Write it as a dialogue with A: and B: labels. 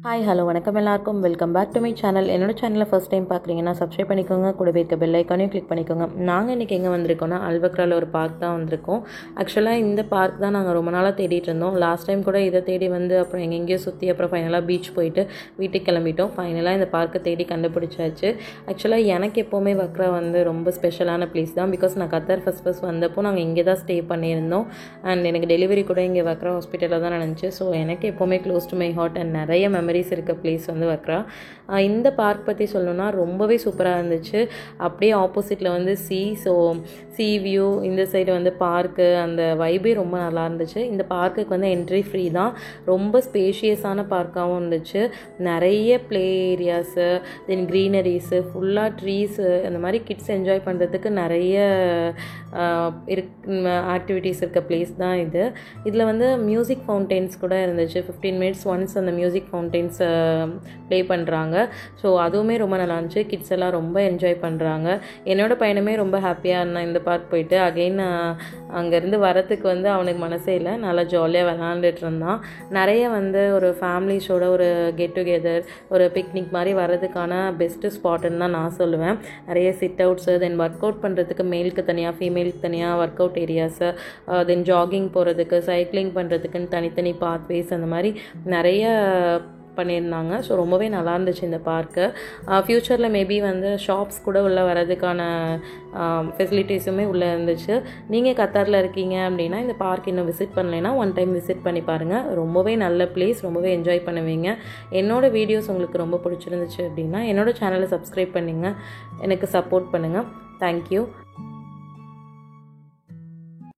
A: Hi hello வணக்கம் எல்லாருக்கும் welcome back to my channel. என்னோட சேனலை ஃபர்ஸ்ட் டைம் பார்க்குறீங்கன்னா சப்ஸ்கிரைப் பண்ணிக்கோங்க, கூடவே இருக்க பெல் ஐக்கானையும் கிளிக் பண்ணிக்கோங்க. நாங்கள் இன்றைக்கி எங்கே வந்திருக்கோம்னா அல்வக்ராவில் ஒரு பார்க் தான் வந்திருக்கோம். ஆக்சுவலாக இந்த பார்க் தான் நாங்கள் ரொம்ப நாளாக தேடிட்டு இருந்தோம். லாஸ்ட் டைம் கூட இதை தேடி வந்து அப்புறம் எங்கெங்கேயோ சுற்றி அப்புறம் ஃபைனலாக பீச் போயிட்டு வீட்டுக்கு கிளம்பிட்டோம். ஃபைனலாக இந்த பார்க்கை தேடி கண்டுபிடிச்சாச்சு. ஆக்சுவலாக எனக்கு எப்போவுமே வக்ரா வந்து ரொம்ப ஸ்பெஷலான பிளேஸ் தான். பிகாஸ் நான் கத்தார் ஃபஸ்ட் வந்தப்போ நாங்கள் இங்கே தான் ஸ்டே பண்ணியிருந்தோம். அண்ட் எனக்கு டெலிவரி கூட இங்கே வக்ரா ஹாஸ்பிட்டலில் தான் நடந்துச்சு. ஸோ எனக்கு எப்போவுமே close to my heart and நிறைய மெமரிஸ் இருக்க பிளேஸ் வந்து வக்ரா. இந்த பார்க் பற்றி சொல்லணும்னா ரொம்பவே சூப்பராக இருந்துச்சு. அப்படியே ஆப்போசிட்டில் வந்து சி வியூ, இந்த சைடு வந்து பார்க்கு, அந்த வைபே ரொம்ப நல்லா இருந்துச்சு. இந்த பார்க்குக்கு வந்து என்ட்ரி ஃப்ரீ தான். ரொம்ப ஸ்பேஷியஸான பார்க்காகவும் இருந்துச்சு. நிறைய ப்ளே ஏரியாஸு, தென் க்ரீனரிஸு, ஃபுல்லாக ட்ரீஸு, அந்த மாதிரி கிட்ஸ் என்ஜாய் பண்ணுறதுக்கு நிறைய ஆக்டிவிட்டீஸ் இருக்க பிளேஸ் தான் இது. இதில் வந்து மியூசிக் ஃபவுண்டெயின்ஸ் கூட இருந்துச்சு. 15 மினிட்ஸ் ஒன்ஸ் அந்த மியூசிக் ஃபவுண்டெயின்ஸை ப்ளே பண்ணுறாங்க. ஸோ அதுவுமே ரொம்ப நல்லா இருந்துச்சு. கிட்ஸ் எல்லாம் ரொம்ப என்ஜாய் பண்ணுறாங்க. என்னோடய பையனுமே ரொம்ப ஹாப்பியாக இருந்தான் இந்த பார்க் போயிட்டு. அகெயின் அங்கேருந்து வரத்துக்கு வந்து அவனுக்கு மனசே இல்லை, நல்லா ஜாலியாக விளாண்டுட்டு இருந்தான். நிறைய வந்து ஒரு ஃபேமிலிஸோட ஒரு கெட் டுகெதர், ஒரு பிக்னிக் மாதிரி வர்றதுக்கான பெஸ்ட்டு ஸ்பாட்டுன்னு தான் நான் சொல்லுவேன். நிறைய sit outs, then work out பண்ணுறதுக்கு மேலுக்கு தனியாக ஃபீமேலுக்கு தனியாக work out areas, then jogging போகிறதுக்கு, சைக்கிளிங் பண்ணுறதுக்குன்னு தனித்தனி பாத்வேஸ், அந்த மாதிரி நிறைய பண்ணியிருந்தாங்க. ஸோ ரொம்பவே நல்லா இருந்துச்சு இந்த பார்க்கு. ஃப்யூச்சரில் மேபி வந்து ஷாப்ஸ் கூட உள்ளே வர்றதுக்கான ஃபெசிலிட்டிஸுமே உள்ளே இருந்துச்சு. நீங்கள் கத்தாரில் இருக்கீங்க அப்படின்னா இந்த பார்க் இன்னும் விசிட் பண்ணலைன்னா ஒன் டைம் விசிட் பண்ணி பாருங்கள். ரொம்பவே நல்ல பிளேஸ், ரொம்பவே என்ஜாய் பண்ணுவீங்க. என்னோடய வீடியோஸ் உங்களுக்கு ரொம்ப பிடிச்சிருந்துச்சு அப்படின்னா என்னோடய சேனலை சப்ஸ்கிரைப் பண்ணுங்கள், எனக்கு சப்போர்ட் பண்ணுங்கள். தேங்க்யூ.